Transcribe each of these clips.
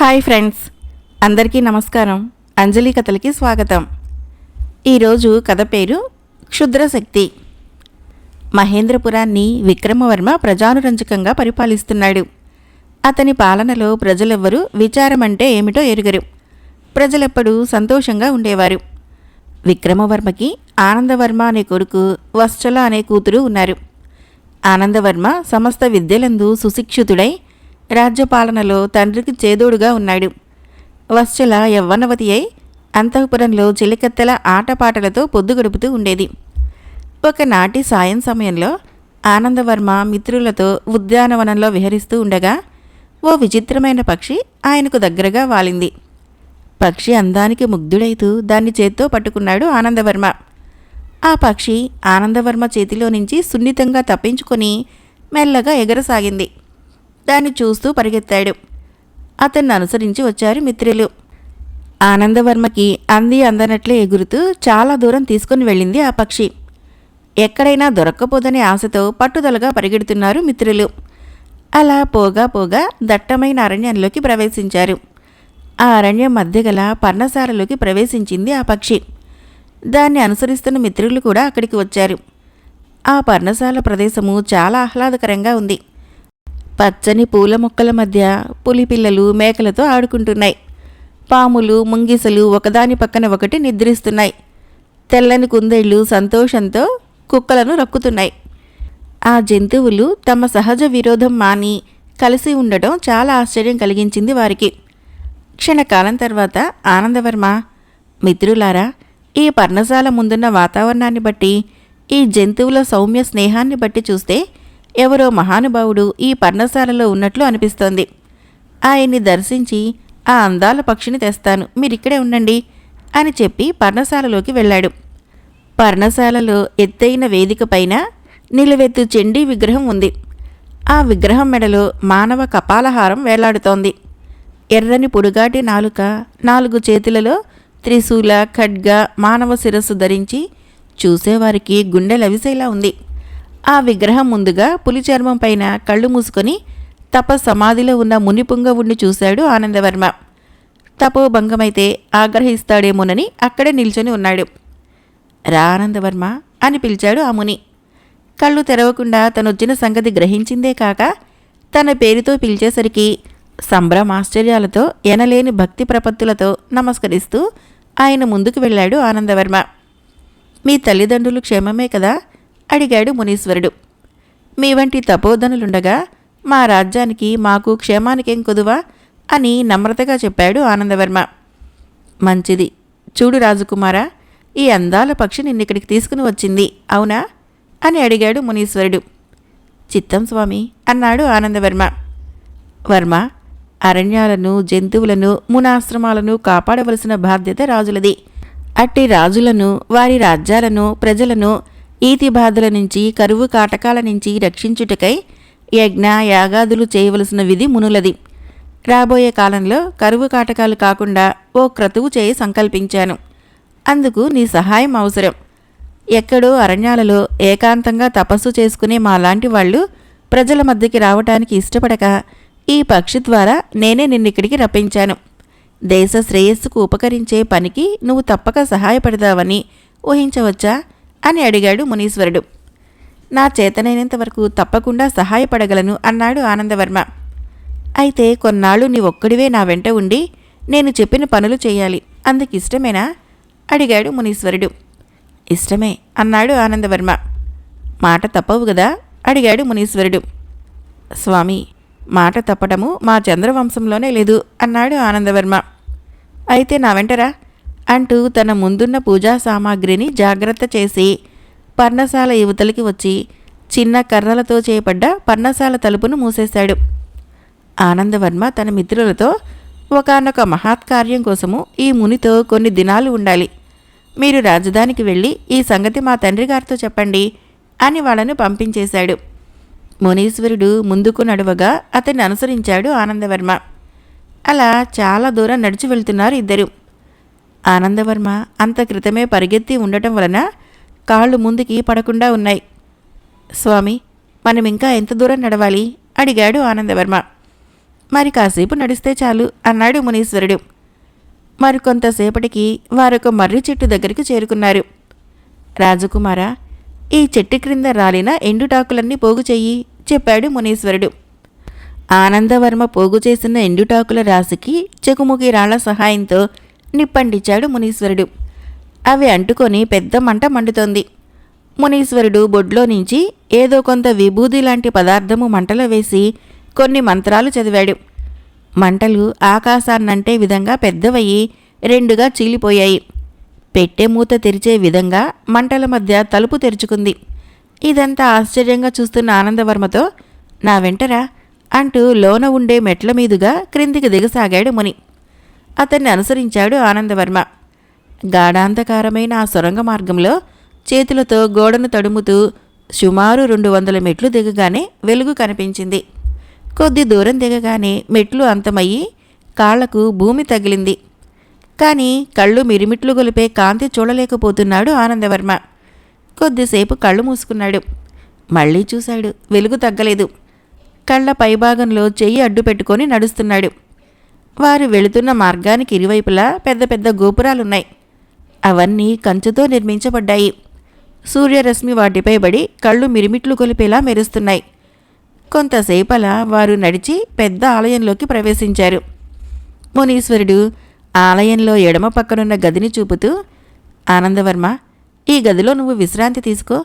Hi friends, అందరికీ నమస్కారం. అంజలి కథలకి స్వాగతం. ఈరోజు కథ పేరు క్షుద్రశక్తి. మహేంద్రపురాన్ని విక్రమవర్మ ప్రజానురంజకంగా పరిపాలిస్తున్నాడు. అతని పాలనలో ప్రజలెవ్వరూ విచారమంటే ఏమిటో ఎరుగరు. ప్రజలెప్పుడూ సంతోషంగా ఉండేవారు. విక్రమవర్మకి ఆనందవర్మ అనే కొడుకు, వశ్చల అనే కూతురు ఉన్నారు. ఆనందవర్మ సమస్త విద్యలందు సుశిక్షితుడై రాజ్యపాలనలో తండ్రికి చేదోడుగా ఉన్నాడు. వశ్చల యవ్వనవతి అయి అంతఃపురంలో చిలికత్తెల ఆటపాటలతో పొద్దు గడుపుతూ ఉండేది. ఒకనాటి సాయం సమయంలో ఆనందవర్మ మిత్రులతో ఉద్యానవనంలో విహరిస్తూ ఉండగా ఓ విచిత్రమైన పక్షి ఆయనకు దగ్గరగా వాలింది. పక్షి అందానికి ముగ్ధుడైతూ దాన్ని చేత్తో పట్టుకున్నాడు ఆనందవర్మ. ఆ పక్షి ఆనందవర్మ చేతిలో నుంచి సున్నితంగా తప్పించుకొని మెల్లగా ఎగరసాగింది. దాన్ని చూస్తూ పరిగెత్తాడు. అతన్ని అనుసరించి వచ్చారు మిత్రులు. ఆనందవర్మకి అంది అందనట్లే ఎగురుతూ చాలా దూరం తీసుకుని వెళ్ళింది ఆ పక్షి. ఎక్కడైనా దొరక్కపోదనే ఆశతో పట్టుదలగా పరిగెడుతున్నారు మిత్రులు. అలా పోగా పోగా దట్టమైన అరణ్యంలోకి ప్రవేశించారు. ఆ అరణ్యం మధ్య గల పర్ణశాలలోకి ప్రవేశించింది ఆ పక్షి. దాన్ని అనుసరిస్తున్న మిత్రులు కూడా అక్కడికి వచ్చారు. ఆ పర్ణశాల ప్రదేశము చాలా ఆహ్లాదకరంగా ఉంది. పచ్చని పూల మొక్కల మధ్య పులిపిల్లలు మేకలతో ఆడుకుంటున్నాయి. పాములు, ముంగిసలు ఒకదాని పక్కన ఒకటి నిద్రిస్తున్నాయి. తెల్లని కుందేళ్లు సంతోషంతో కుక్కలను రక్కుతున్నాయి. ఆ జంతువులు తమ సహజ విరోధం మాని కలిసి ఉండటం చాలా ఆశ్చర్యం కలిగించింది వారికి. క్షణకాలం తర్వాత ఆనందవర్మ, మిత్రులారా, ఈ పర్ణశాల ముందున్న వాతావరణాన్ని బట్టి, ఈ జంతువుల సౌమ్య స్నేహాన్ని బట్టి చూస్తే ఎవరో మహానుభావుడు ఈ పర్ణశాలలో ఉన్నట్లు అనిపిస్తోంది. ఆయన్ని దర్శించి ఆ అందాల పక్షిని తెస్తాను, మీరిక్కడే ఉండండి అని చెప్పి పర్ణశాలలోకి వెళ్ళాడు. పర్ణశాలలో ఎత్తైన వేదిక పైన నిలువెత్తు చండీ విగ్రహం ఉంది. ఆ విగ్రహం మెడలో మానవ కపాలహారం వేలాడుతోంది. ఎర్రని పొడుగాటి నాలుక, 4 చేతులలో త్రిశూల, ఖడ్గ, మానవ శిరస్సు ధరించి చూసేవారికి గుండె లవిసేలా ఉంది. ఆ విగ్రహం ముందుగా పులి చర్మం పైన కళ్ళు మూసుకొని తపస్సమాధిలో ఉన్న మునిపుంగవుణ్ణి చూశాడు ఆనందవర్మ. తపోభంగమైతే ఆగ్రహిస్తాడేమోనని అక్కడే నిల్చొని ఉన్నాడు. రా ఆనందవర్మ అని పిలిచాడు ఆ ముని. కళ్ళు తెరవకుండా తనొచ్చిన సంగతి గ్రహించిందే కాక తన పేరుతో పిలిచేసరికి సంభ్రమాశ్చర్యాలతో ఎనలేని భక్తి ప్రపత్తులతో నమస్కరిస్తూ ఆయన ముందుకు వెళ్ళాడు ఆనందవర్మ. మీ తల్లిదండ్రులు క్షేమమే కదా అడిగాడు మునీశ్వరుడు. మీ వంటి తపోధనులుండగా మా రాజ్యానికి మాకు క్షేమానికేం కొదువా అని నమ్రతగా చెప్పాడు ఆనందవర్మ. మంచిది. చూడు రాజకుమారా, ఈ అందాల పక్షి నిన్నిక్కడికి తీసుకుని వచ్చింది, అవునా అని అడిగాడు మునీశ్వరుడు. చిత్తం స్వామి అన్నాడు ఆనందవర్మ. వర్మ, అరణ్యాలను, జంతువులను, మునాశ్రమాలను కాపాడవలసిన బాధ్యత రాజులది. అట్టి రాజులను, వారి రాజ్యాలను, ప్రజలను ఈతి బాధల నుంచి, కరువు కాటకాల నుంచి రక్షించుటకై యజ్ఞ యాగాదులు చేయవలసిన విధి మునులది. రాబోయే కాలంలో కరువు కాటకాలు కాకుండా ఓ క్రతువు చేయి సంకల్పించాను. అందుకు నీ సహాయం అవసరం. ఎక్కడో అరణ్యాలలో ఏకాంతంగా తపస్సు చేసుకునే మాలాంటి వాళ్ళు ప్రజల మధ్యకి రావటానికి ఇష్టపడక ఈ పక్షి ద్వారా నేనే నిన్నిక్కడికి రప్పించాను. దేశ శ్రేయస్సుకు ఉపకరించే పనికి నువ్వు తప్పక సహాయపడతావని ఊహించవచ్చా అని అడిగాడు మునీశ్వరుడు. నా చేతనైనంత వరకు తప్పకుండా సహాయపడగలను అన్నాడు ఆనందవర్మ. అయితే కొన్నాళ్ళు నీ ఒక్కడివే నా వెంట ఉండి నేను చెప్పిన పనులు చేయాలి, అందుకిష్టమేనా అడిగాడు మునీశ్వరుడు. ఇష్టమే అన్నాడు ఆనందవర్మ. మాట తప్పవు గదా అడిగాడు మునీశ్వరుడు. స్వామి, మాట తప్పటము మా చంద్రవంశంలోనే లేదు అన్నాడు ఆనందవర్మ. అయితే నా వెంటరా అంటూ తన ముందున్న పూజా సామాగ్రిని జాగ్రత్త చేసి పర్ణశాల యువతలకి వచ్చి చిన్న కర్రలతో చేయబడ్డ పర్ణశాల తలుపును మూసేశాడు. ఆనందవర్మ తన మిత్రులతో, ఒకానొక మహత్కార్యం కోసము ఈ మునితో కొన్ని దినాలు ఉండాలి. మీరు రాజధానికి వెళ్ళి ఈ సంగతి మా తండ్రి గారితో చెప్పండి అని వాళ్ళను పంపించేశాడు. మునీశ్వరుడు ముందుకు నడవగా అతన్ని అనుసరించాడు ఆనందవర్మ. అలా చాలా దూరం నడిచి వెళ్తున్నారు ఇద్దరు. ఆనందవర్మ అంత క్రితమే పరిగెత్తి ఉండటం వలన కాళ్ళు ముందుకి పడకుండా ఉన్నాయి. స్వామి, మనం ఇంకా ఎంత దూరం నడవాలి అడిగాడు ఆనందవర్మ. మరి కాసేపు నడిస్తే చాలు అన్నాడు మునీశ్వరుడు. మరికొంతసేపటికి వారొక మర్రి చెట్టు దగ్గరికి చేరుకున్నారు. రాజకుమారా, ఈ చెట్టు క్రింద రాలిన ఎండుటాకులన్నీ పోగు చెయ్యి చెప్పాడు మునీశ్వరుడు. ఆనందవర్మ పోగు చేసిన ఎండుటాకుల రాశికి చెకుముకి రాళ్ల సహాయంతో నిప్పంటించాడు మునీశ్వరుడు. అవి అంటుకొని పెద్ద మంట మండుతోంది. మునీశ్వరుడు బొడ్లో నుంచి ఏదో కొంత విభూది లాంటి పదార్థము మంటలో వేసి కొన్ని మంత్రాలు చదివాడు. మంటలు ఆకాశాన్నంటే విధంగా పెద్దవయ్యి రెండుగా చీలిపోయాయి. పెట్టె మూత తెరిచే విధంగా మంటల మధ్య తలుపు తెరుచుకుంది. ఇదంతా ఆశ్చర్యంగా చూస్తున్న ఆనందవర్మతో, నా వెంటరా అంటూ లోన ఉండే మెట్ల మీదుగా క్రిందికి దిగసాగాడు ముని. అతన్ని అనుసరించాడు ఆనందవర్మ. గాఢాంధకారమైన ఆ సొరంగ మార్గంలో చేతులతో గోడను తడుముతూ సుమారు 200 మెట్లు దిగగానే వెలుగు కనిపించింది. కొద్ది దూరం దిగగానే మెట్లు అంతమయ్యి కాళ్లకు భూమి తగిలింది. కానీ కళ్ళు మిరిమిట్లు గొలిపే కాంతి చూడలేకపోతున్నాడు ఆనందవర్మ. కొద్దిసేపు కళ్ళు మూసుకున్నాడు. మళ్లీ చూశాడు. వెలుగు తగ్గలేదు. కళ్ళ పైభాగంలో చెయ్యి అడ్డు పెట్టుకొని నడుస్తున్నాడు. వారు వెళుతున్న మార్గానికి ఇరువైపులా పెద్ద పెద్ద గోపురాలున్నాయి. అవన్నీ కంచుతో నిర్మించబడ్డాయి. సూర్యరశ్మి వాటిపై పడి కళ్ళు మిరిమిట్లు కొలిపేలా మెరుస్తున్నాయి. కొంతసేపలా వారు నడిచి పెద్ద ఆలయంలోకి ప్రవేశించారు. మునీశ్వరుడు ఆలయంలో ఎడమ పక్కనున్న గదిని చూపుతూ, ఆనందవర్మ, ఈ గదిలో నువ్వు విశ్రాంతి తీసుకో,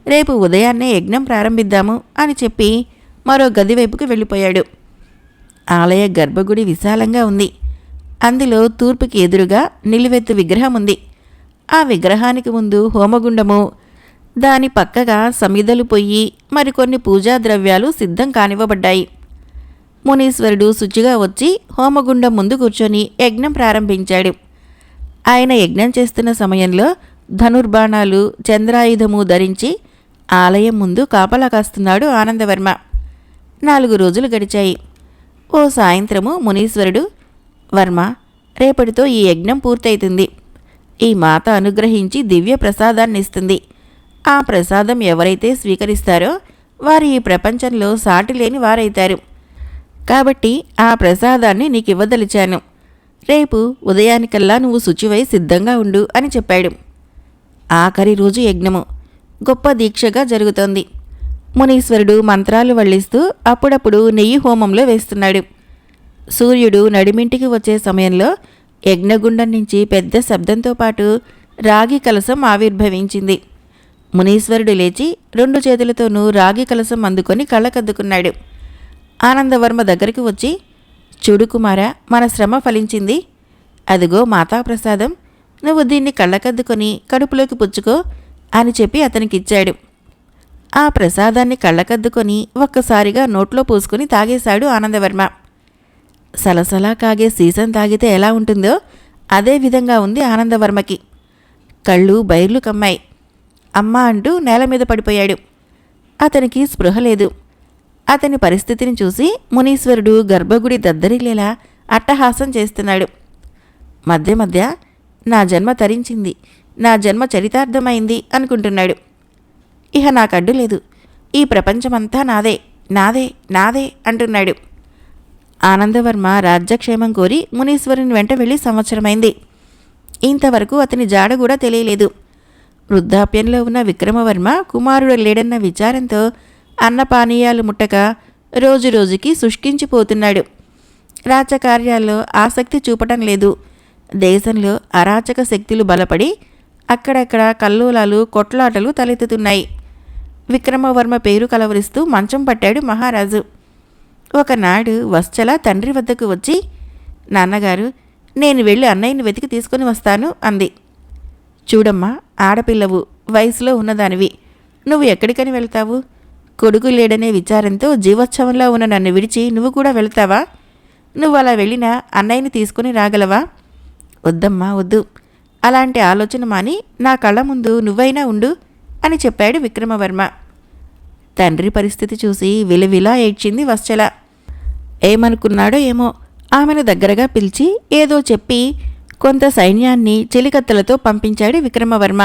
రేపు ఉదయాన్నే యజ్ఞం ప్రారంభిద్దాము అని చెప్పి మరో గది వైపుకు వెళ్ళిపోయాడు. ఆలయ గర్భగుడి విశాలంగా ఉంది. అందులో తూర్పుకి ఎదురుగా నిలువెత్తు విగ్రహం ఉంది. ఆ విగ్రహానికి ముందు హోమగుండము, దాని పక్కగా సమిదలు పొయ్యి, మరికొన్ని పూజా ద్రవ్యాలు సిద్ధం కానివ్వబడ్డాయి. మునీశ్వరుడు శుచిగా వచ్చి హోమగుండం ముందు కూర్చొని యజ్ఞం ప్రారంభించాడు. ఆయన యజ్ఞం చేస్తున్న సమయంలో ధనుర్బాణాలు, చంద్రాయుధము ధరించి ఆలయం ముందు కాపలా కాస్తున్నాడు ఆనందవర్మ. 4 రోజులు గడిచాయి. ఓ సాయంత్రము మునీశ్వరుడు, వర్మ, రేపటితో ఈ యజ్ఞం పూర్తయితుంది. ఈ మాత అనుగ్రహించి దివ్య ప్రసాదాన్నిస్తుంది. ఆ ప్రసాదం ఎవరైతే స్వీకరిస్తారో వారు ఈ ప్రపంచంలో సాటిలేని వారైతారు. కాబట్టి ఆ ప్రసాదాన్ని నీకివ్వదలిచాను. రేపు ఉదయానికల్లా నువ్వు శుచివై సిద్ధంగా ఉండు అని చెప్పాడు. ఆఖరి రోజు యజ్ఞము గొప్ప దీక్షగా జరుగుతోంది. మునీశ్వరుడు మంత్రాలు వల్లిస్తూ అప్పుడప్పుడు నెయ్యి హోమంలో వేస్తున్నాడు. సూర్యుడు నడిమింటికి వచ్చే సమయంలో యజ్ఞగుండం నుంచి పెద్ద శబ్దంతో పాటు రాగి కలశం ఆవిర్భవించింది. మునీశ్వరుడు లేచి 2 చేతులతోనూ రాగి కలశం అందుకొని కళ్ళకద్దుకున్నాడు. ఆనందవర్మ దగ్గరికి వచ్చి, చూడు కుమారా, మన శ్రమ ఫలించింది. అదిగో మాతాప్రసాదం, నువ్వు దీన్ని కళ్ళకద్దుకొని కడుపులోకి పుచ్చుకో అని చెప్పి అతనికిచ్చాడు. ఆ ప్రసాదాన్ని కళ్ళకద్దుకొని ఒక్కసారిగా నోట్లో పూసుకుని తాగేశాడు ఆనందవర్మ. సలసలా కాగే సీసం తాగితే ఎలా ఉంటుందో అదే విధంగా ఉంది ఆనందవర్మకి. కళ్ళు బైర్లు కమ్మాయి. అమ్మా అంటూ నేల మీద పడిపోయాడు. అతనికి స్పృహ లేదు. అతని పరిస్థితిని చూసి మునీశ్వరుడు గర్భగుడి దద్దరిల్లేలా అట్టహాసం చేస్తున్నాడు. మధ్య మధ్య నా జన్మ తరించింది, నా జన్మ చరితార్థమైంది అనుకుంటున్నాడు. ఇహ నాకడ్డు లేదు, ఈ ప్రపంచమంతా నాదే, నాదే, నాదే అంటున్నాడు. ఆనందవర్మ రాజ్యక్షేమం కోరి మునీశ్వరుని వెంట వెళ్ళి సంవత్సరమైంది. ఇంతవరకు అతని జాడ కూడా తెలియలేదు. వృద్ధాప్యంలో ఉన్న విక్రమవర్మ కుమారుడు లేడన్న విచారంతో అన్నపానీయాలు ముట్టక రోజురోజుకి శుష్కించిపోతున్నాడు. రాజకార్యాల్లో ఆసక్తి చూపటం లేదు. దేశంలో అరాచక శక్తులు బలపడి అక్కడక్కడ కల్లోలాలు, కొట్లాటలు తలెత్తుతున్నాయి. విక్రమవర్మ పేరు కలవరిస్తూ మంచం పట్టాడు మహారాజు. ఒకనాడు వశ్చల తండ్రి వద్దకు వచ్చి, నాన్నగారు, నేను వెళ్ళి అన్నయ్యని వెతికి తీసుకుని వస్తాను అంది. చూడమ్మా, ఆడపిల్లవు, వయసులో ఉన్నదానివి, నువ్వు ఎక్కడికని వెళ్తావు? కొడుకు లేడనే విచారంతో జీవోత్సవంలో ఉన్న నన్ను విడిచి నువ్వు కూడా వెళ్తావా? నువ్వు అలా వెళ్ళినా అన్నయ్యని తీసుకుని రాగలవా? వద్దమ్మా, వద్దు. అలాంటి ఆలోచన మాని నా కళ్ళ ముందు నువ్వైనా ఉండు అని చెప్పాడు విక్రమవర్మ. తండ్రి పరిస్థితి చూసి విలవిలా ఏడ్చింది వశ్చల. ఏమనుకున్నాడో ఏమో, ఆమెను దగ్గరగా పిలిచి ఏదో చెప్పి కొంత సైన్యాన్ని చెలికత్తెలతో పంపించాడు విక్రమవర్మ.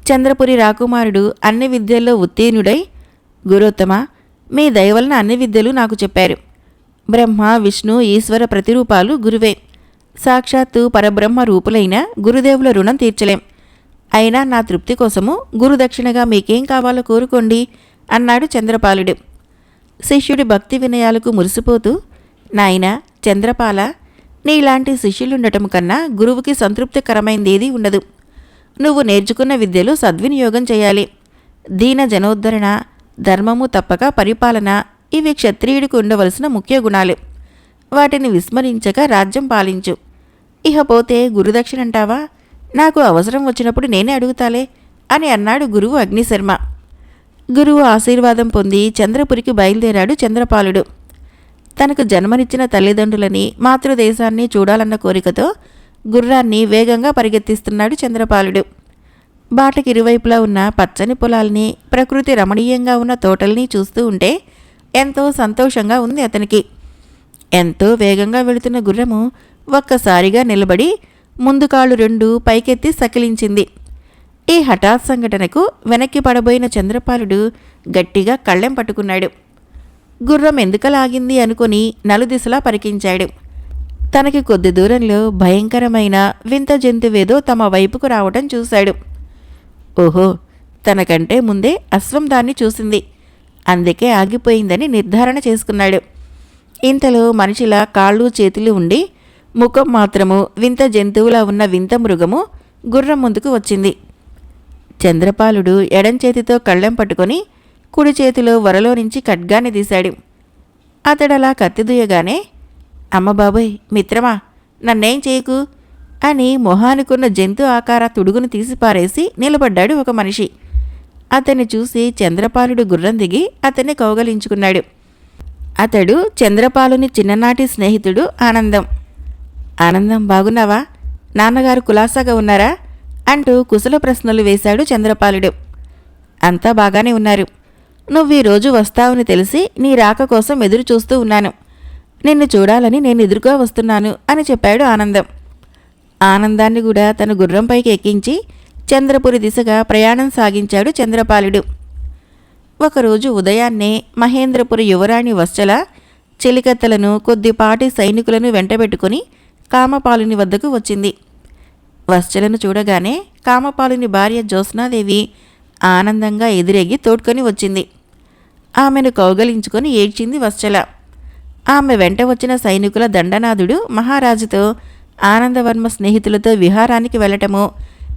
చంద్రపురి రాకుమారుడు అన్ని విద్యల్లో ఉత్తీర్ణుడై, గురోత్తమ, మీ దయవలన అన్ని విద్యలు నాకు చెప్పారు. బ్రహ్మ విష్ణు ఈశ్వర ప్రతిరూపాలు గురువే. సాక్షాత్తు పరబ్రహ్మ రూపులైన గురుదేవుల రుణం తీర్చలేం. అయినా నా తృప్తి కోసము గురుదక్షిణగా మీకేం కావాలో కోరుకోండి అన్నాడు చంద్రపాలుడు. శిష్యుడి భక్తి వినయాలకు మురిసిపోతూ, నాయనా చంద్రపాల, నీలాంటి శిష్యులుండటం కన్నా గురువుకి సంతృప్తికరమైందేదీ ఉండదు. నువ్వు నేర్చుకున్న విద్యలు సద్వినియోగం చేయాలి. దీన జనోద్ధరణ, ధర్మము తప్పక పరిపాలన ఇవి క్షత్రియుడికి ఉండవలసిన ముఖ్య గుణాలు. వాటిని విస్మరించక రాజ్యం పాలించు. ఇహపోతే గురుదక్షిణంటావా? నాకు అవసరం వచ్చినప్పుడు నేనే అడుగుతాలే అని అన్నాడు గురువు అగ్నిశర్మ. గురువు ఆశీర్వాదం పొంది చంద్రపురికి బయలుదేరాడు చంద్రపాలుడు. తనకు జన్మనిచ్చిన తల్లిదండ్రులని, మాతృదేశాన్ని చూడాలన్న కోరికతో గుర్రాన్ని వేగంగా పరిగెత్తిస్తున్నాడు చంద్రపాలుడు. బాటకి ఇరువైపులా ఉన్న పచ్చని పొలాల్ని, ప్రకృతి రమణీయంగా ఉన్న తోటల్ని చూస్తూ ఉంటే ఎంతో సంతోషంగా ఉంది అతనికి. ఎంతో వేగంగా వెళుతున్న గుర్రము ఒక్కసారిగా నిలబడి ముందు కాళ్ళు రెండు పైకెత్తి సకిలించింది. ఈ హఠాత్ సంఘటనకు వెనక్కి పడబోయిన చంద్రపాలుడు గట్టిగా కళ్ళెం పట్టుకున్నాడు. గుర్రం ఎందుకలాగింది అనుకుని నలుదిశలా పరికించాడు. తనకి కొద్ది దూరంలో భయంకరమైన వింత జంతువేదో తమ వైపుకు రావటం చూశాడు. ఓహో, తనకంటే ముందే అశ్వం దాన్ని చూసింది, అందుకే ఆగిపోయిందని నిర్ధారణ చేసుకున్నాడు. ఇంతలో మనిషిలా కాళ్ళు చేతులు ఉండి ముఖం మాత్రము వింత జంతువులా ఉన్న వింత మృగము గుర్రం ముందుకు వచ్చింది. చంద్రపాలుడు ఎడంచేతితో కళ్ళెం పట్టుకొని కుడి చేతిలో వరలో నుంచి ఖడ్గాన్ని తీశాడు. అతడలా కత్తిదుయగానే, అమ్మబాబోయ్ మిత్రమా, నన్నేం చేయకు అని మొహానికున్న జంతు ఆకార తుడుగును తీసిపారేసి నిలబడ్డాడు ఒక మనిషి. అతన్ని చూసి చంద్రపాలుడు గుర్రం దిగి అతన్ని కౌగలించుకున్నాడు. అతడు చంద్రపాలుని చిన్ననాటి స్నేహితుడు ఆనందం. ఆనందం, బాగున్నావా? నాన్నగారు కులాసాగా ఉన్నారా అంటూ కుశల ప్రశ్నలు వేశాడు చంద్రపాలుడు. అంతా బాగానే ఉన్నారు. నువ్వీరోజు వస్తావని తెలిసి నీ రాక కోసం ఎదురు చూస్తూ ఉన్నాను. నిన్ను చూడాలని నేను ఎదురుగా వస్తున్నాను అని చెప్పాడు ఆనందం. ఆనందాన్ని కూడా తన గుర్రంపైకి ఎక్కించి చంద్రపురి దిశగా ప్రయాణం సాగించాడు చంద్రపాలుడు. ఒకరోజు ఉదయాన్నే మహేంద్రపురి యువరాణి వశ్చల చెలికత్తెలను, కొద్దిపాటి సైనికులను వెంటబెట్టుకుని కామపాలుని వద్దకు వచ్చింది. వశ్చలను చూడగానే కామపాలుని భార్య జ్యోత్స్నాదేవి ఆనందంగా ఎదురెగి తోడ్కొని వచ్చింది. ఆమెను కౌగలించుకొని ఏడ్చింది వశ్చల. ఆమె వెంట వచ్చిన సైనికుల దండనాథుడు మహారాజుతో ఆనందవర్మ స్నేహితులతో విహారానికి వెళ్ళటము,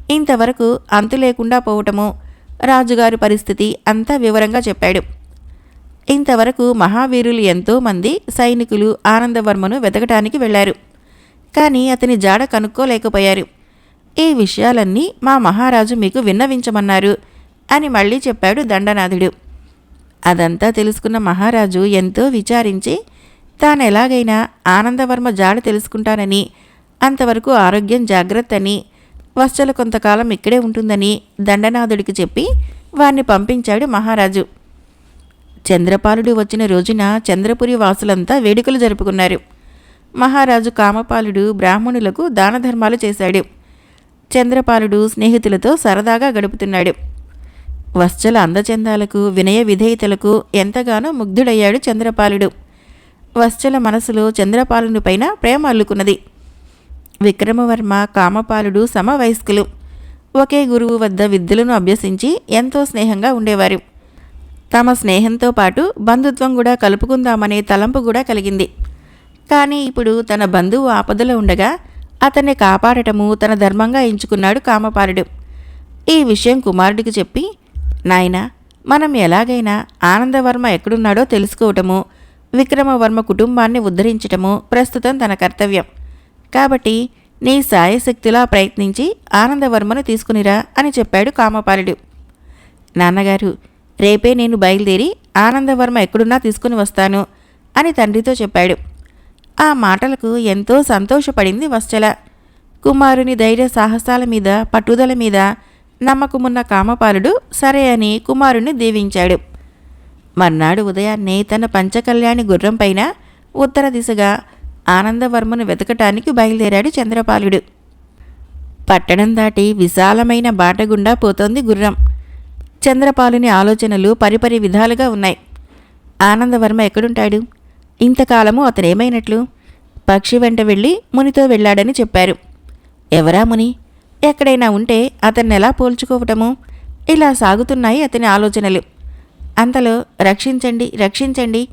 ఇంతవరకు అంతు లేకుండా పోవటము, రాజుగారి పరిస్థితి అంతా వివరంగా చెప్పాడు. ఇంతవరకు మహావీరులు ఎంతోమంది సైనికులు ఆనందవర్మను వెతకటానికి వెళ్లారు. కానీ అతని జాడ కనుక్కోలేకపోయారు. ఈ విషయాలన్నీ మా మహారాజు మీకు విన్నవించమన్నారు అని మళ్ళీ చెప్పాడు దండనాథుడు. అదంతా తెలుసుకున్న మహారాజు ఎంతో విచారించి తానెలాగైనా ఆనందవర్మ జాడ తెలుసుకుంటానని, అంతవరకు ఆరోగ్యం జాగ్రత్తని, వశ్చల కొంతకాలం ఇక్కడే ఉంటుందని దండనాథుడికి చెప్పి వారిని పంపించాడు మహారాజు. చంద్రపాలుడు వచ్చిన రోజున చంద్రపురి వాసులంతా వేడుకలు జరుపుకున్నారు. మహారాజు కామపాలుడు బ్రాహ్మణులకు దానధర్మాలు చేశాడు. చంద్రపాలుడు స్నేహితులతో సరదాగా గడుపుతున్నాడు. వశ్చల అందచందాలకు, వినయ విధేయతలకు ఎంతగానో ముగ్ధుడయ్యాడు చంద్రపాలుడు. వశ్చల మనసులో చంద్రపాలుని పైన ప్రేమ అల్లుకున్నది. విక్రమవర్మ, కామపాలుడు సమవయస్కులు. ఒకే గురువు వద్ద విద్యలను అభ్యసించి ఎంతో స్నేహంగా ఉండేవారు. తమ స్నేహంతో పాటు బంధుత్వం కూడా కలుపుకుందామనే తలంపు కూడా కలిగింది. కానీ ఇప్పుడు తన బంధువు ఆపదలో ఉండగా అతన్ని కాపాడటము తన ధర్మంగా ఎంచుకున్నాడు కామపాలుడు. ఈ విషయం కుమారుడికి చెప్పి, నాయనా, మనం ఎలాగైనా ఆనందవర్మ ఎక్కడున్నాడో తెలుసుకోవటము, విక్రమవర్మ కుటుంబాన్ని ఉద్ధరించటము ప్రస్తుతం తన కర్తవ్యం. కాబట్టి నీ సాయశక్తిలా ప్రయత్నించి ఆనందవర్మను తీసుకునిరా అని చెప్పాడు కామపాలుడు. నాన్నగారు, రేపే నేను బయలుదేరి ఆనందవర్మ ఎక్కడున్నా తీసుకుని వస్తాను అని తండ్రితో చెప్పాడు. ఆ మాటలకు ఎంతో సంతోషపడింది వశ్చల. కుమారుని ధైర్య సాహసాల మీద, పట్టుదల మీద నమ్మకమున్న కామపాలుడు సరే అని కుమారుణ్ణి దీవించాడు. మర్నాడు ఉదయాన్నే తన పంచకళ్యాణి గుర్రంపైన ఉత్తర దిశగా ఆనందవర్మను వెతకటానికి బయలుదేరాడు చంద్రపాలుడు. పట్టణం దాటి విశాలమైన బాటగుండా పోతోంది గుర్రం. చంద్రపాలుని ఆలోచనలు పరిపరి విధాలుగా ఉన్నాయి. ఆనందవర్మ ఎక్కడుంటాడు? ఇంతకాలము అతనేమైనట్లు? పక్షి వెంట వెళ్ళి మునితో వెళ్ళాడని చెప్పారు. ఎవరా ముని? ఎక్కడైనా ఉంటే అతన్నెలా పోల్చుకోవటము? ఇలా సాగుతున్నాయి అతని ఆలోచనలు. అంతలో రక్షించండి, రక్షించండి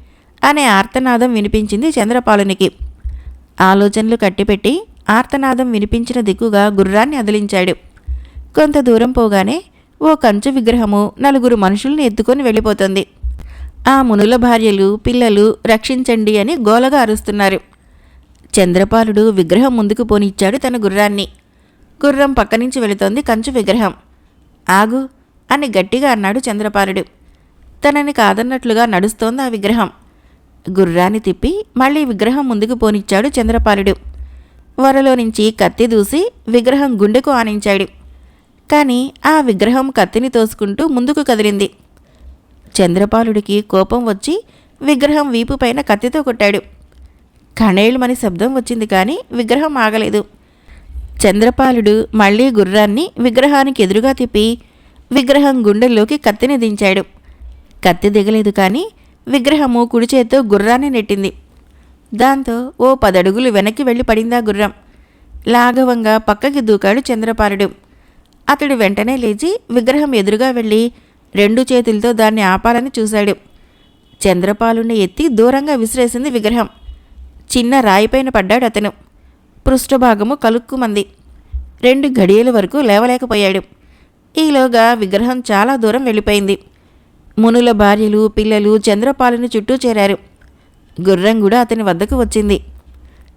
అనే ఆర్తనాదం వినిపించింది చంద్రపాలునికి. ఆలోచనలు కట్టిపెట్టి ఆర్తనాదం వినిపించిన దిక్కుగా గుర్రాన్ని అదిలించాడు. కొంత దూరం పోగానే ఓ కంచు విగ్రహము 4 మనుషుల్ని ఎత్తుకొని వెళ్ళిపోతుంది. ఆ మునుల భార్యలు, పిల్లలు రక్షించండి అని గోలగా అరుస్తున్నారు. చంద్రపాలుడు విగ్రహం ముందుకు పోనిచ్చాడు తన గుర్రాన్ని. గుర్రం పక్కనుంచి వెళుతోంది కంచు విగ్రహం. ఆగు అని గట్టిగా అన్నాడు చంద్రపాలుడు. తనని కాదన్నట్లుగా నడుస్తోంది ఆ విగ్రహం. గుర్రాన్ని తిప్పి మళ్ళీ విగ్రహం ముందుకు పోనిచ్చాడు చంద్రపాలుడు. వరలో నుంచి కత్తి దూసి విగ్రహం గుండెకు ఆనించాడు. కానీ ఆ విగ్రహం కత్తిని తోసుకుంటూ ముందుకు కదిలింది. చంద్రపాలుడికి కోపం వచ్చి విగ్రహం వీపుపైన కత్తితో కొట్టాడు. కణేళ్ళమని శబ్దం వచ్చింది కానీ విగ్రహం ఆగలేదు. చంద్రపాలుడు మళ్లీ గుర్రాన్ని విగ్రహానికి ఎదురుగా తిప్పి విగ్రహం గుండెల్లోకి కత్తిని దించాడు. కత్తి దిగలేదు కానీ విగ్రహము కుడి చేత్తో గుర్రాన్ని నెట్టింది. దాంతో ఓ 10 అడుగులు వెనక్కి వెళ్ళి పడిందా గుర్రం. లాఘవంగా పక్కకి దూకాడు చంద్రపాలుడు. అతడు వెంటనే లేచి విగ్రహం ఎదురుగా వెళ్ళి 2 చేతులతో దాన్ని ఆపాలని చూశాడు. చంద్రపాలుణ్ణి ఎత్తి దూరంగా విసిరేసింది విగ్రహం. చిన్న రాయిపైన పడ్డాడు అతను. పృష్ఠభాగము కలుక్కుమంది. 2 ఘడియల వరకు లేవలేకపోయాడు. ఈలోగా విగ్రహం చాలా దూరం వెళ్ళిపోయింది. మునుల భార్యలు, పిల్లలు చంద్రపాలుని చుట్టూ చేరారు. గుర్రం కూడా అతని వద్దకు వచ్చింది.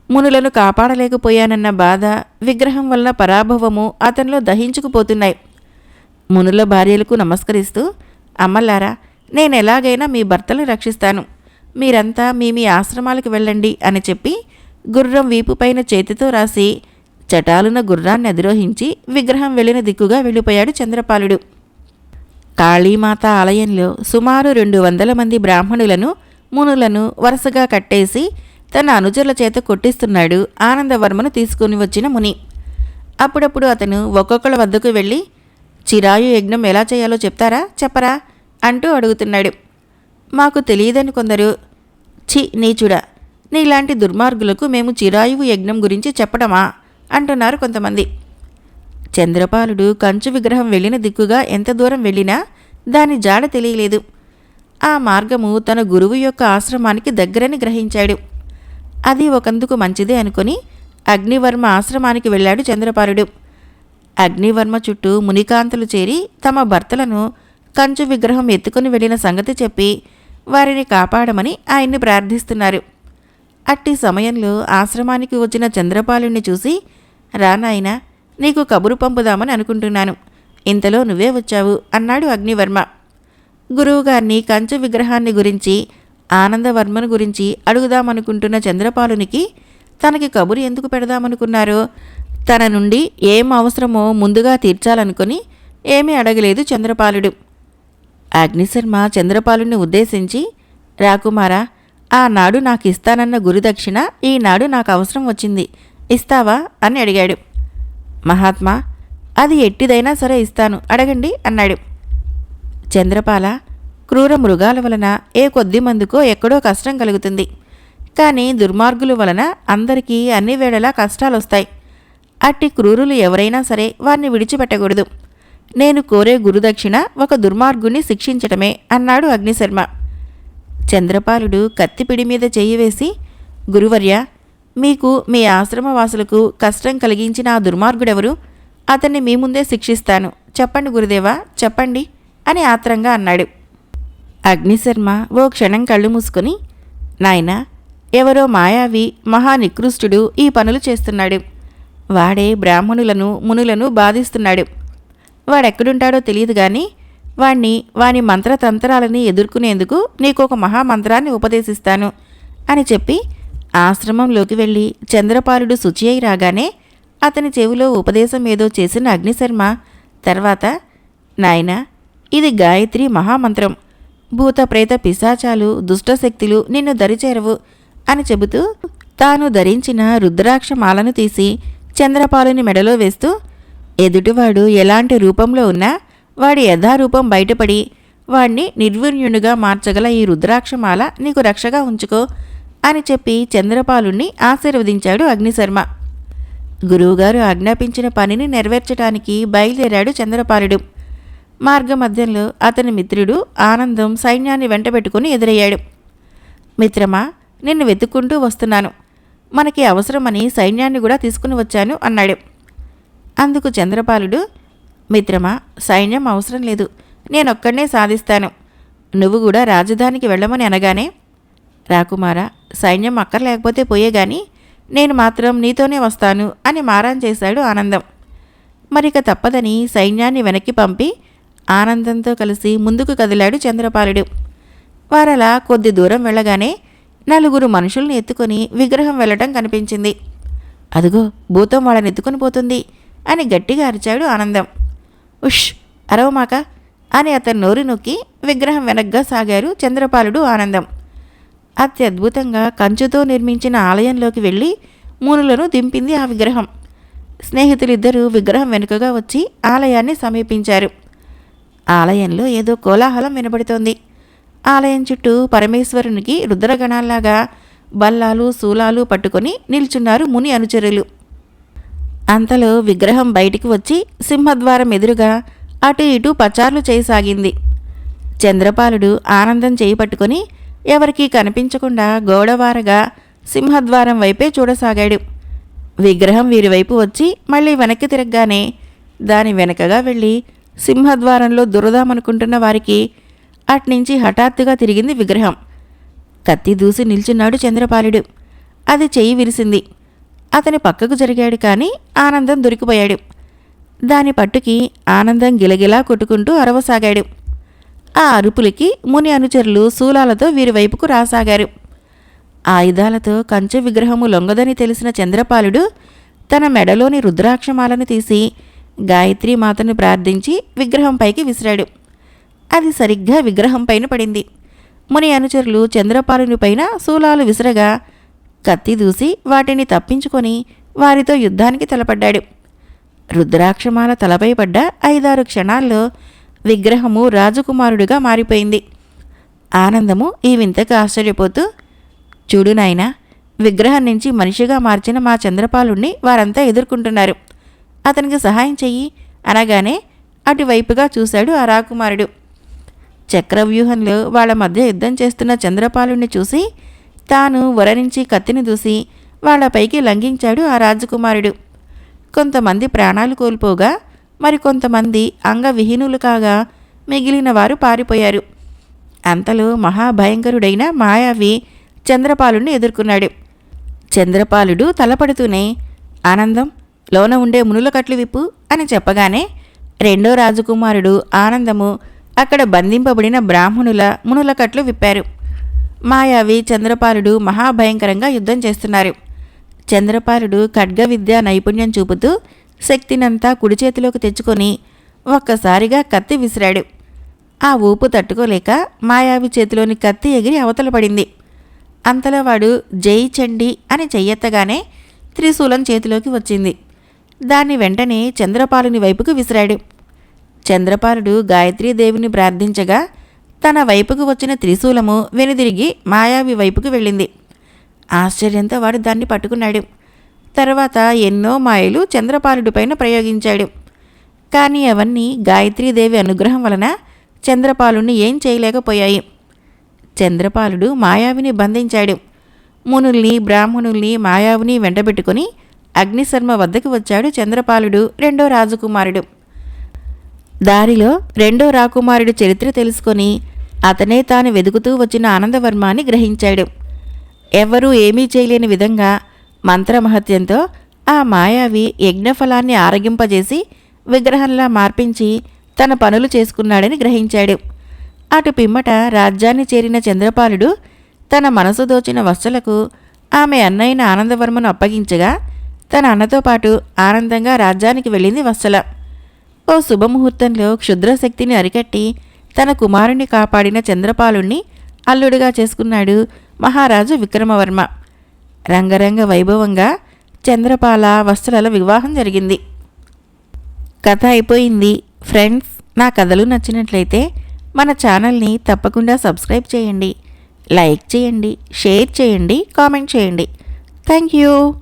మునులను కాపాడలేకపోయానన్న బాధ, విగ్రహం వలన పరాభవము అతనిలో దహించుకుపోతున్నాయి. మునుల భార్యలకు నమస్కరిస్తూ, అమ్మలారా, నేనెలాగైనా మీ భర్తలను రక్షిస్తాను, మీరంతా మీ ఆశ్రమాలకు వెళ్ళండి అని చెప్పి గుర్రం వీపుపైన చేతితో రాసి చటాలున గుర్రాన్ని అధిరోహించి విగ్రహం వెళ్ళిన దిక్కుగా వెళ్ళిపోయాడు చంద్రపాలుడు. కాళీమాత ఆలయంలో సుమారు 200 మంది బ్రాహ్మణులను, మునులను వరుసగా కట్టేసి తన అనుచరుల చేత కొట్టిస్తున్నాడు ఆనందవర్మను తీసుకుని వచ్చిన ముని. అప్పుడప్పుడు అతను ఒక్కొక్కళ్ళ వద్దకు వెళ్ళి, చిరాయు యజ్ఞం ఎలా చేయాలో చెప్తారా, చెప్పరా అంటూ అడుగుతున్నాడు. మాకు తెలియదని కొందరు. ఛీ నీచుడా, నీలాంటి దుర్మార్గులకు మేము చిరాయువు యజ్ఞం గురించి చెప్పడమా అంటున్నారు కొంతమంది. చంద్రపాలుడు కంచు విగ్రహం వెళ్ళిన దిక్కుగా ఎంత దూరం వెళ్ళినా దాని జాడ తెలియలేదు. ఆ మార్గము తన గురువు యొక్క ఆశ్రమానికి దగ్గరని గ్రహించాడు. అది ఒకందుకు మంచిదే అనుకుని అగ్నివర్మ ఆశ్రమానికి వెళ్ళాడు చంద్రపాలుడు. అగ్నివర్మ చుట్టూ మునికాంతలు చేరి తమ భర్తలను కంచు విగ్రహం ఎత్తుకుని వెళ్ళిన సంగతి చెప్పి వారిని కాపాడమని ఆయన్ని ప్రార్థిస్తున్నారు. అట్టి సమయంలో ఆశ్రమానికి వచ్చిన చంద్రపాలుణ్ణి చూసి, రానాయనా, నీకు కబురు పంపుదామని అనుకుంటున్నాను, ఇంతలో నువ్వే వచ్చావు అన్నాడు అగ్నివర్మ. గురువుగారిని కంచు విగ్రహాన్ని గురించి, ఆనందవర్మను గురించి అడుగుదామనుకుంటున్న చంద్రపాలునికి తనకి కబురు ఎందుకు పెడదామనుకున్నారో, తన నుండి ఏం అవసరమో ముందుగా తీర్చాలనుకుని ఏమీ అడగలేదు చంద్రపాలుడు. అగ్నిశర్మ చంద్రపాలుని ఉద్దేశించి, రాకుమారా, ఆనాడు నాకు ఇస్తానన్న గురుదక్షిణ ఈనాడు నాకు అవసరం వచ్చింది, ఇస్తావా అని అడిగాడు. మహాత్మా, అది ఎట్టిదైనా సరే ఇస్తాను, అడగండి అన్నాడు. చంద్రపాల, క్రూర మృగాల వలన ఏ కొద్ది మందికో ఎక్కడో కష్టం కలుగుతుంది. కానీ దుర్మార్గుల వలన అందరికీ అన్ని వేళలా కష్టాలొస్తాయి. అట్టి క్రూరులు ఎవరైనా సరే వారిని విడిచిపెట్టకూడదు. నేను కోరే గురుదక్షిణ ఒక దుర్మార్గుణ్ణి శిక్షించటమే అన్నాడు అగ్నిశర్మ. చంద్రపాలుడు కత్తిపిడి మీద చెయ్యి వేసి, గురువర్య, మీకు మీ ఆశ్రమవాసులకు కష్టం కలిగించిన ఆ దుర్మార్గుడెవరు? అతన్ని మీ ముందే శిక్షిస్తాను, చెప్పండి గురుదేవా, చెప్పండి అని ఆత్రంగా అన్నాడు. అగ్నిశర్మ ఓ క్షణం కళ్ళు మూసుకొని, నాయనా, ఎవరో మాయావి మహానికృష్టుడు ఈ పనులు చేస్తున్నాడు. వాడే బ్రాహ్మణులను, మునులను బాధిస్తున్నాడు. వాడెక్కడుంటాడో తెలియదు గాని వాని మంత్రతంత్రాలని ఎదుర్కొనేందుకు నీకొక మహామంత్రాన్ని ఉపదేశిస్తాను అని చెప్పి ఆశ్రమంలోకి వెళ్ళి చంద్రపాలుడు శుచి అయి రాగానే అతని చెవిలో ఉపదేశం ఏదో చేసిన అగ్నిశర్మ తర్వాత, నాయనా, ఇది గాయత్రి మహామంత్రం. భూత ప్రేత పిశాచాలు, దుష్టశక్తులు నిన్ను దరిచేరవు అని చెబుతూ తాను ధరించిన రుద్రాక్షమాలను తీసి చంద్రపాలుని మెడలో వేస్తూ, ఎదుటివాడు ఎలాంటి రూపంలో ఉన్నా వాడి యథారూపం బయటపడి వాణ్ణి నిర్వీర్యునిగా మార్చగల ఈ రుద్రాక్షమాల నీకు రక్షగా ఉంచుకో అని చెప్పి చంద్రపాలుణ్ణి ఆశీర్వదించాడు అగ్నిశర్మ. గురువుగారు ఆజ్ఞాపించిన పనిని నెరవేర్చడానికి బయలుదేరాడు చంద్రపాలుడు. మార్గమధ్యంలో అతని మిత్రుడు ఆనందం సైన్యాన్ని వెంటబెట్టుకుని ఎదురయ్యాడు. మిత్రమా, నిన్ను వెతుక్కుంటూ వస్తున్నాను. మనకి అవసరమని సైన్యాన్ని కూడా తీసుకుని వచ్చాను అన్నాడు. అందుకు చంద్రపాలుడు, మిత్రమా, సైన్యం అవసరం లేదు, నేనొక్కడనే సాధిస్తాను. నువ్వు కూడా రాజధానికి వెళ్ళమని అనగానే, రాకుమారా, సైన్యం అక్కర్లేకపోతే పోయేగాని నేను మాత్రం నీతోనే వస్తాను అని మారాన్ చేశాడు ఆనందం. మరిక తప్పదని సైన్యాన్ని వెనక్కి పంపి ఆనందంతో కలిసి ముందుకు కదిలాడు చంద్రపాలుడు. వారలా కొద్ది దూరం వెళ్ళగానే నలుగురు మనుషుల్ని ఎత్తుకొని విగ్రహం వెళ్ళటం కనిపించింది. అదుగో భూతం వాళ్ళని ఎత్తుకొని పోతుంది అని గట్టిగా అరిచాడు ఆనందం. ఉష్, అరవమాక అని అతను నోరు నొక్కి విగ్రహం వెనగ్గా సాగారు చంద్రపాలుడు ఆనందం. అత్యద్భుతంగా కంచుతో నిర్మించిన ఆలయంలోకి వెళ్ళి మూనులను దింపింది ఆ విగ్రహం. స్నేహితులిద్దరూ విగ్రహం వెనుకగా వచ్చి ఆలయాన్ని సమీపించారు. ఆలయంలో ఏదో కోలాహలం వినబడుతోంది. ఆలయం చుట్టూ పరమేశ్వరునికి రుద్రగణాల్లాగా బల్లాలు శూలాలు పట్టుకొని నిల్చున్నారు ముని అనుచరులు. అంతలో విగ్రహం బయటికి వచ్చి సింహద్వారం ఎదురుగా అటు ఇటు పచార్లు చేయసాగింది. చంద్రపాలుడు ఆనందం చేయి పట్టుకొని ఎవరికీ కనిపించకుండా గోడవారగా సింహద్వారం వైపే చూడసాగాడు. విగ్రహం వీరివైపు వచ్చి మళ్ళీ వెనక్కి తిరగగానే దాని వెనకగా వెళ్ళి సింహద్వారంలో దురదామనుకుంటున్న వారికి అట్నుంచి హఠాత్తుగా తిరిగింది విగ్రహం. కత్తి దూసి నిల్చున్నాడు చంద్రపాలుడు. అది చెయ్యి విరిసింది. అతని పక్కకు జరిగాడు కానీ ఆనందం దొరికిపోయాడు. దాని పట్టుకి ఆనందం గిలగిలా కొట్టుకుంటూ అరవసాగాడు. ఆ అరుపులకి ముని అనుచరులు శూలాలతో వీరి వైపుకు రాసాగారు. ఆయుధాలతో కంచె విగ్రహము లొంగదని తెలిసిన చంద్రపాలుడు తన మెడలోని రుద్రాక్షమాలను తీసి గాయత్రీమాతను ప్రార్థించి విగ్రహంపైకి విసిరాడు. అది సరిగ్గా విగ్రహం పైన పడింది. ముని అనుచరులు చంద్రపాలుని పైన శూలాలు విసిరగా కత్తి దూసి వాటిని తప్పించుకొని వారితో యుద్ధానికి తలపడ్డాడు. రుద్రాక్షమాల తలపై పడ్డ 5-6 క్షణాల్లో విగ్రహము రాజకుమారుడిగా మారిపోయింది. ఆనందము ఈ వింతకు ఆశ్చర్యపోతూ, చూడు నాయనా, విగ్రహం నుంచి మనిషిగా మార్చిన మా చంద్రపాలుణ్ణి వారంతా ఎదుర్కొంటున్నారు, అతనికి సహాయం చెయ్యి అనగానే అటువైపుగా చూశాడు ఆ రాకుమారుడు. చక్రవ్యూహంలో వాళ్ళ మధ్య యుద్ధం చేస్తున్న చంద్రపాలుణ్ణి చూసి తాను వరరించి కత్తిని దూసి వాళ్లపైకి లంఘించాడు ఆ రాజకుమారుడు. కొంతమంది ప్రాణాలు కోల్పోగా మరికొంతమంది అంగవిహీనులు కాగా మిగిలిన వారు పారిపోయారు. అంతలో మహాభయంకరుడైన మాయావి చంద్రపాలుణ్ణి ఎదుర్కొన్నాడు. చంద్రపాలుడు తలపడుతూనే, ఆనందం, లోన ఉండే మునుల కట్లు విప్పు అని చెప్పగానే రెండో రాజకుమారుడు ఆనందము అక్కడ బంధింపబడిన బ్రాహ్మణుల మునుల కట్లు విప్పారు. మాయావి చంద్రపాలుడు మహాభయంకరంగా యుద్ధం చేస్తున్నారు. చంద్రపాలుడు ఖడ్గ విద్య నైపుణ్యం చూపుతూ శక్తినంతా కుడి చేతిలోకి తెచ్చుకొని ఒక్కసారిగా కత్తి విసిరాడు. ఆ ఊపు తట్టుకోలేక మాయావి చేతిలోని కత్తి ఎగిరి అవతల పడింది. అంతలో వాడు జై చండి అని చెయ్యెత్తగానే త్రిశూలం చేతిలోకి వచ్చింది. దాన్ని వెంటనే చంద్రపాలుని వైపుకు విసిరాడు. చంద్రపాలుడు గాయత్రీదేవిని ప్రార్థించగా తన వైపుకు వచ్చిన త్రిశూలము వెనుదిరిగి మాయావి వైపుకు వెళ్ళింది. ఆశ్చర్యంతో వాడు దాన్ని పట్టుకున్నాడు. తర్వాత ఎన్నో మాయలు చంద్రపాలుడిపైన ప్రయోగించాడు. కానీ అవన్నీ గాయత్రీదేవి అనుగ్రహం వలన చంద్రపాలుని ఏం చేయలేకపోయాయి. చంద్రపాలుడు మాయావిని బంధించాడు. మునుల్ని బ్రాహ్మణుల్ని మాయావిని వెంటబెట్టుకుని అగ్నిశర్మ వద్దకు వచ్చాడు చంద్రపాలుడు రెండో రాజకుమారుడు. దారిలో రెండో రాకుమారుడి చరిత్ర తెలుసుకొని అతనే తాను వెదుకుతూ వచ్చిన ఆనందవర్మాన్ని గ్రహించాడు. ఎవ్వరూ ఏమీ చేయలేని విధంగా మంత్రమహత్యంతో ఆ మాయావి యజ్ఞఫలాన్ని ఆరగింపజేసి విగ్రహంలా మార్పించి తన పనులు చేసుకున్నాడని గ్రహించాడు. అటు పిమ్మట రాజ్యాన్ని చేరిన చంద్రపాలుడు తన మనసు దోచిన వత్సలకు ఆమె అన్నైన ఆనందవర్మను అప్పగించగా తన అన్నతో పాటు ఆనందంగా రాజ్యానికి వెళ్ళింది వత్సల. ఓ శుభముహూర్తంలో క్షుద్రశక్తిని అరికట్టి తన కుమారుణ్ణి కాపాడిన చంద్రపాలుణ్ణి అల్లుడిగా చేసుకున్నాడు మహారాజు విక్రమవర్మ. రంగరంగ వైభవంగా చంద్రపాల వత్సలల వివాహం జరిగింది. కథ అయిపోయింది. ఫ్రెండ్స్, నా కథలు నచ్చినట్లయితే మన ఛానల్ని తప్పకుండా సబ్స్క్రైబ్ చేయండి. లైక్ చేయండి, షేర్ చేయండి, కామెంట్ చేయండి. Thank you.